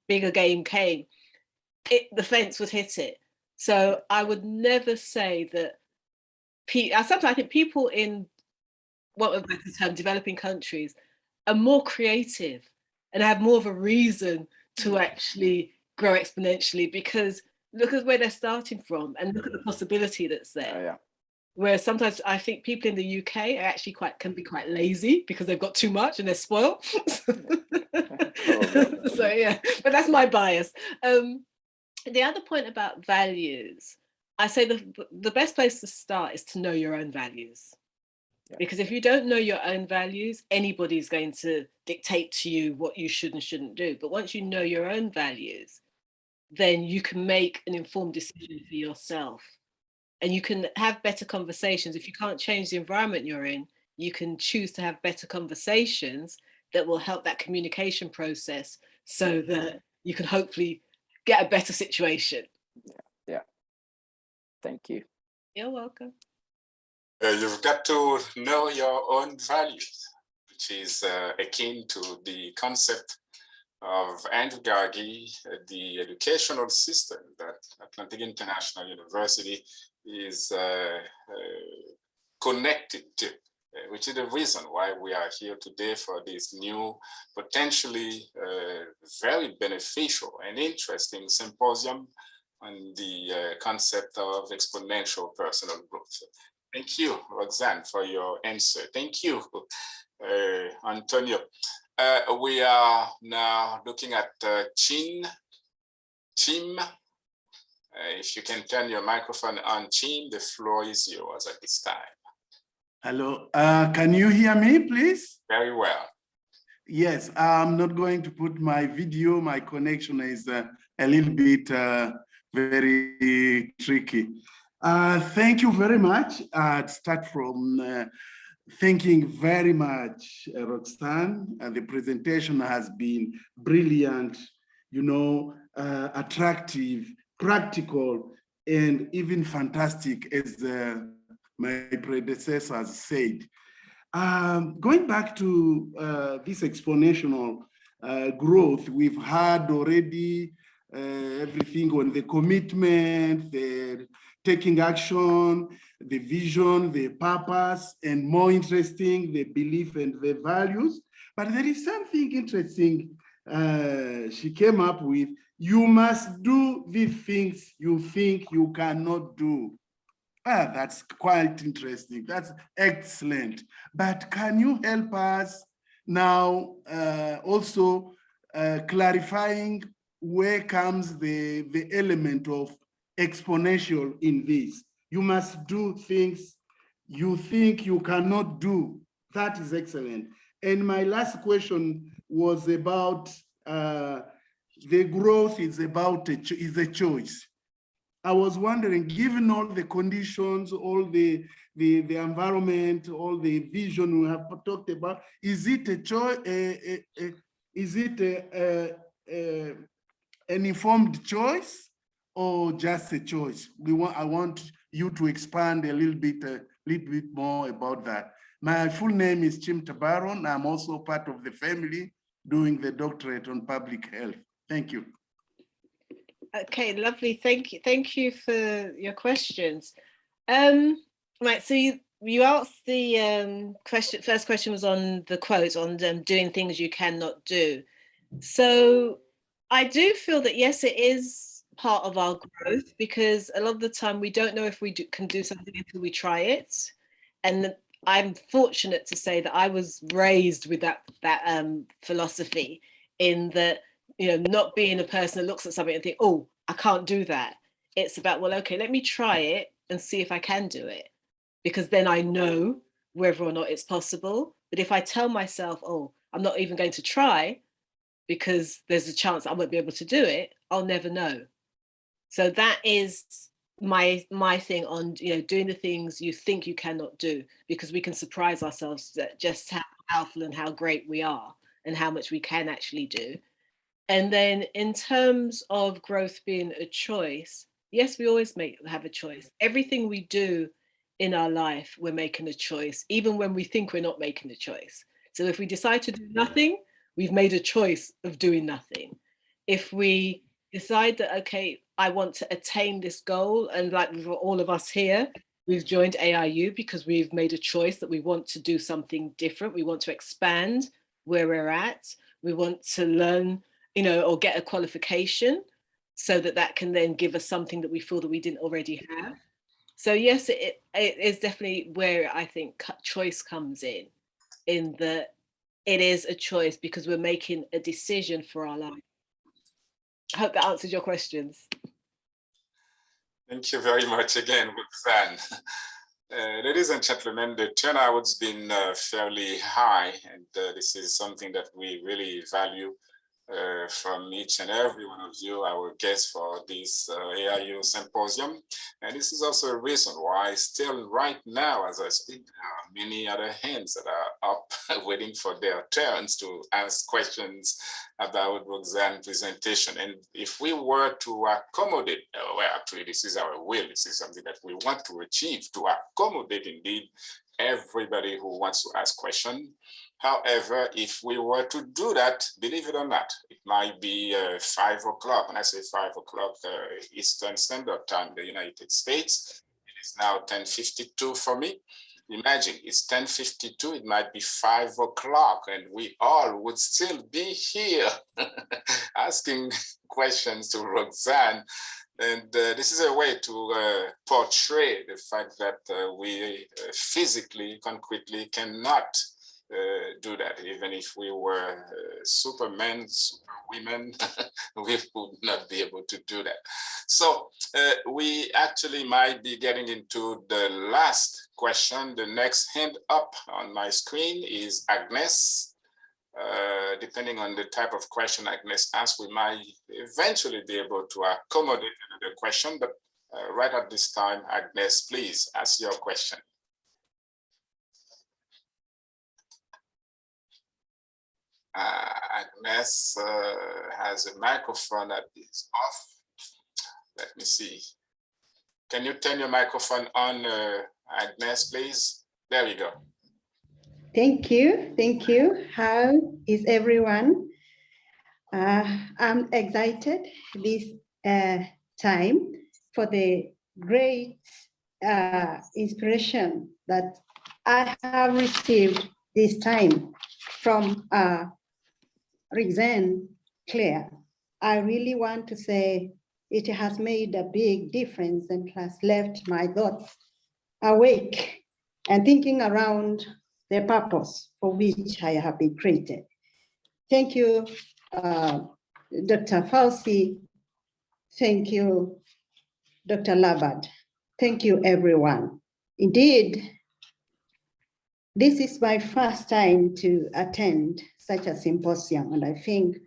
bigger game came, the fence would hit it. So I would never say that sometimes I think people in, what was the term, developing countries are more creative and have more of a reason to actually grow exponentially, because look at where they're starting from and look at the possibility that's there. Yeah. Whereas sometimes I think people in the UK are actually can be quite lazy because they've got too much and they're spoiled. So yeah, but that's my bias. The other point about values, I say the best place to start is to know your own values. Because if you don't know your own values, anybody's going to dictate to you what you should and shouldn't do. But once you know your own values, then you can make an informed decision for yourself. And you can have better conversations. If you can't change the environment you're in, you can choose to have better conversations that will help that communication process so that you can hopefully get a better situation. Yeah. Thank you. You're welcome. You've got to know your own values, which is akin to the concept of Andrew Gargi, the educational system that Atlantic International University is connected to, which is the reason why we are here today for this new, potentially very beneficial and interesting symposium on the concept of exponential personal growth. Thank you, Roxanne, for your answer. Thank you, Antonio. We are now looking at Tim. If you can turn your microphone on, Tim, the floor is yours at this time. Hello, can you hear me, please? Very well. Yes, I'm not going to put my video. My connection is a little bit very tricky. Thank you very much. I'd start from thanking very much, Roxanne. The presentation has been brilliant, attractive, practical, and even fantastic, as my predecessors said. Going back to this exponential growth, we've had already everything on the commitment, the taking action, the vision, the purpose, and more interesting, the belief and the values. But there is something interesting she came up with. You must do the things you think you cannot do. That's quite interesting. That's excellent. But can you help us now also clarifying where comes the element of exponential in this? You must do things you think you cannot do. That is excellent. And my last question was about the growth is a choice. I was wondering, given all the conditions, all the environment, all the vision we have talked about, is it a choice? Is it an informed choice or just a choice? I want you to expand a little bit more about that. My full name is Chim Tabaron. I'm also part of the family doing the doctorate on public health. Thank you. Okay, lovely. Thank you for your questions. Right, so you asked the first question was on the quote on doing things you cannot do. So I do feel that yes, it is part of our growth, because a lot of the time we don't know if we can do something until we try it. And I'm fortunate to say that I was raised with that philosophy, in that, not being a person that looks at something and think, oh, I can't do that. It's about, well, okay, let me try it and see if I can do it, because then I know whether or not it's possible. But if I tell myself, oh, I'm not even going to try because there's a chance I won't be able to do it, I'll never know. So that is my thing on, doing the things you think you cannot do, because we can surprise ourselves at just how powerful and how great we are and how much we can actually do. And then in terms of growth being a choice, yes, we always have a choice. Everything we do in our life, we're making a choice, even when we think we're not making a choice. So if we decide to do nothing, we've made a choice of doing nothing. If we decide that, okay, I want to attain this goal, and like for all of us here, We've joined AIU because we've made a choice that we want to do something different. We want to expand where we're at. We want to learn, you know, or get a qualification so that that can then give us something that we feel that we didn't already have. So yes, it is definitely where I think choice comes in that it is a choice because we're making a decision for our life. I hope that answers your questions. Thank you very much again, Roxanne. Ladies and gentlemen, the turnout's been fairly high, and this is something that we really value from each and every one of you, our guests for this AIU Symposium. And this is also a reason why still right now, as I speak, there are many other hands that are up waiting for their turns to ask questions about Roxanne's presentation. And if we were to accommodate, well, actually, this is our will, this is something that we want to achieve, to accommodate indeed everybody who wants to ask questions. However, if we were to do that, believe it or not, it might be 5 o'clock. When I say 5 o'clock Eastern Standard Time in the United States, it is now 10:52 for me. Imagine it's 10:52, it might be 5 o'clock, and we all would still be here asking questions to Roxanne. And this is a way to portray the fact that we physically, concretely cannot do that. Even if we were supermen, superwomen, we would not be able to do that. So we actually might be getting into the last question. The next hand up on my screen is Agnes. Depending on the type of question Agnes asks, we might eventually be able to accommodate another question, but right at this time, Agnes, please ask your question. Agnes has a microphone that is off. Let me see. Can you turn your microphone on, Agnes, please? There we go. Thank you. Thank you. How is everyone? I'm excited this time for the great inspiration that I have received this time from Roxanne Clair. I really want to say it has made a big difference and has left my thoughts awake and thinking around the purpose for which I have been created. Thank you, Dr. Fauci. Thank you, Dr. Labad. Thank you, everyone. Indeed, this is my first time to attend such a symposium, and I think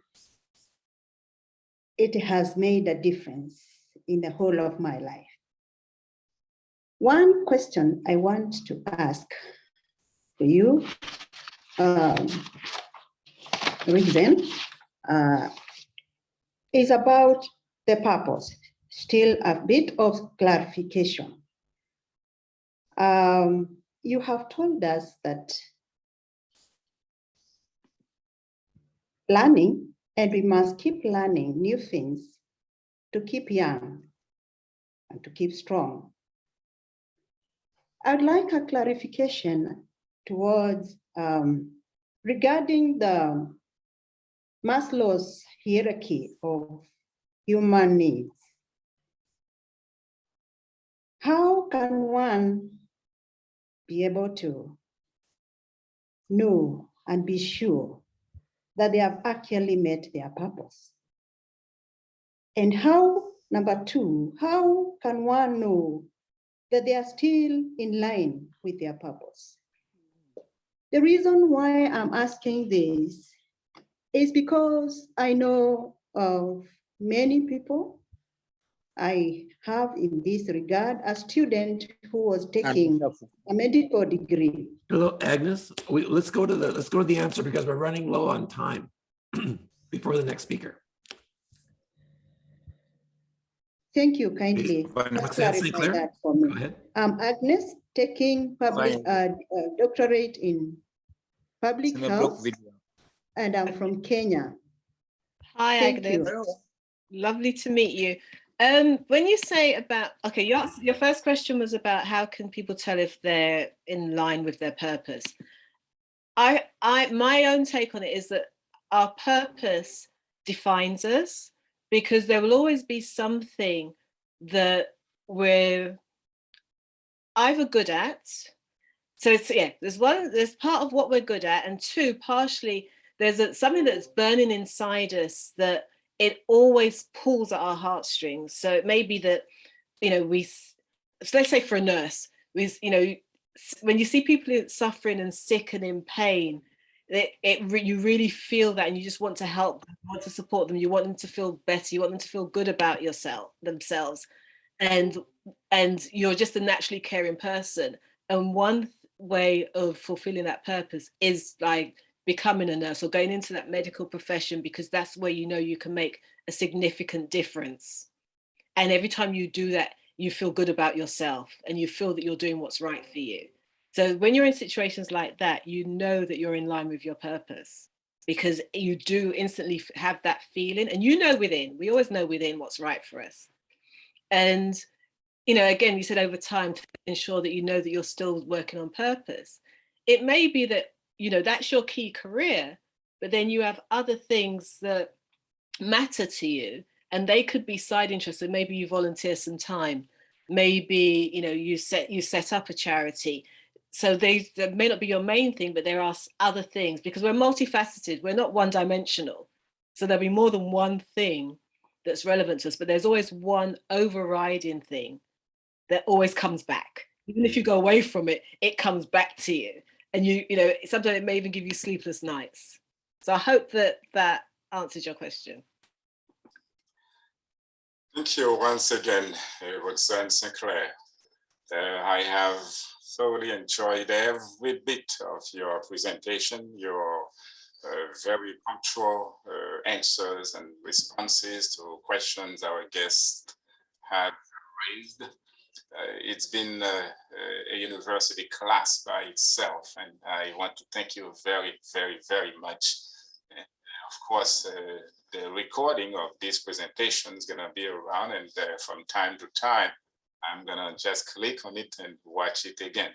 it has made a difference in the whole of my life. One question I want to ask for you, Roxanne, is about the purpose. Still a bit of clarification. You have told us that learning, and we must keep learning new things to keep young and to keep strong. I'd like a clarification towards regarding the Maslow's hierarchy of human needs. How can one be able to know and be sure that they have actually met their purpose? And how, number two, how can one know that they are still in line with their purpose? The reason why I'm asking this is because I know of many people. I have in this regard a student who was taking a medical degree. Hello, Agnes. Let's go to the answer because we're running low on time before the next speaker. Thank you kindly. Roxanne St Clair, that for me. go ahead. Agnes, taking public doctorate in public health, and I'm from Kenya. Hi, Thank Agnes. you. Lovely to meet you. When you say about, okay, your first question was about how can people tell if they're in line with their purpose. My own take on it is that our purpose defines us, because there will always be something that we're either good at. So it's, yeah, there's part of what we're good at, and two, partially there's something that's burning inside us that it always pulls at our heartstrings. So it may be that, so let's say for a nurse, when you see people suffering and sick and in pain, you really feel that, and you just want to help them, you want to support them, you want them to feel better, you want them to feel good about themselves, and you're just a naturally caring person. And one way of fulfilling that purpose is like becoming a nurse or going into that medical profession, because that's where you can make a significant difference. And every time you do that, you feel good about yourself and you feel that you're doing what's right for you. So when you're in situations like that, you know that you're in line with your purpose, because you do instantly have that feeling, and we always know within what's right for us. And, again, you said over time to ensure that that you're still working on purpose. It may be that, that's your key career, but then you have other things that matter to you, and they could be side interests. So maybe you volunteer some time, maybe, you set up a charity. So that may not be your main thing, but there are other things, because we're multifaceted. We're not one-dimensional. So there'll be more than one thing that's relevant to us, but there's always one overriding thing that always comes back. Even if you go away from it, it comes back to you. And sometimes it may even give you sleepless nights. So I hope that answers your question. Thank you once again, Roxanne St Clair. I have thoroughly enjoyed every bit of your presentation, your very punctual answers and responses to questions our guests had raised. It's been a university class by itself, and I want to thank you very, very, very much. And of course, the recording of this presentation is going to be around, and from time to time, I'm going to just click on it and watch it again.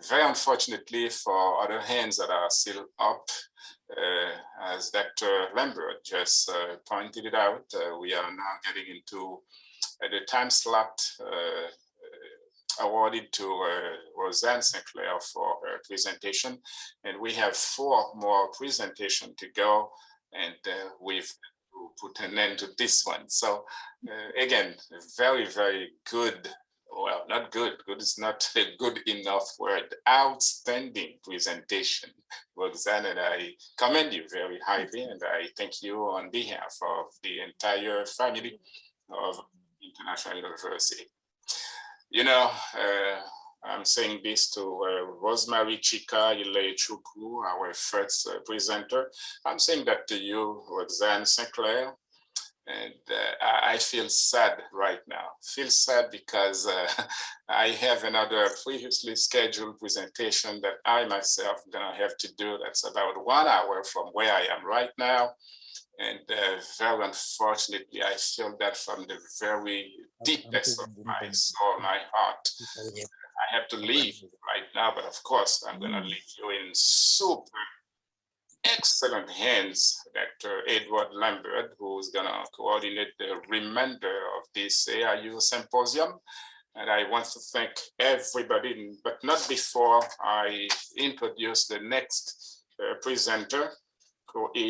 Very unfortunately, for other hands that are still up, as Dr. Lambert just pointed it out, we are now getting into the time slot awarded to Roxanne St Clair for her presentation. And we have 4 more presentations to go, and we've put an end to this one. So again, very, very good. Well, not good. Good is not a good enough word. Outstanding presentation, Roxanne, and I commend you very highly, and I thank you on behalf of the entire family of International University. I'm saying this to Rosemary Chika Ile-Chukwu, our first presenter. I'm saying that to you, Roxanne St Clair, and I feel sad right now. Feel sad because I have another previously scheduled presentation that I myself am gonna have to do. That's about 1 hour from where I am right now. And very unfortunately, I feel that from the very deepest of my soul, my heart. I have to leave right now, but of course, I'm gonna leave you in super excellent hands, Dr. Edward Lambert, who's gonna coordinate the remainder of this AIU Symposium. And I want to thank everybody, but not before I introduce the next presenter, who is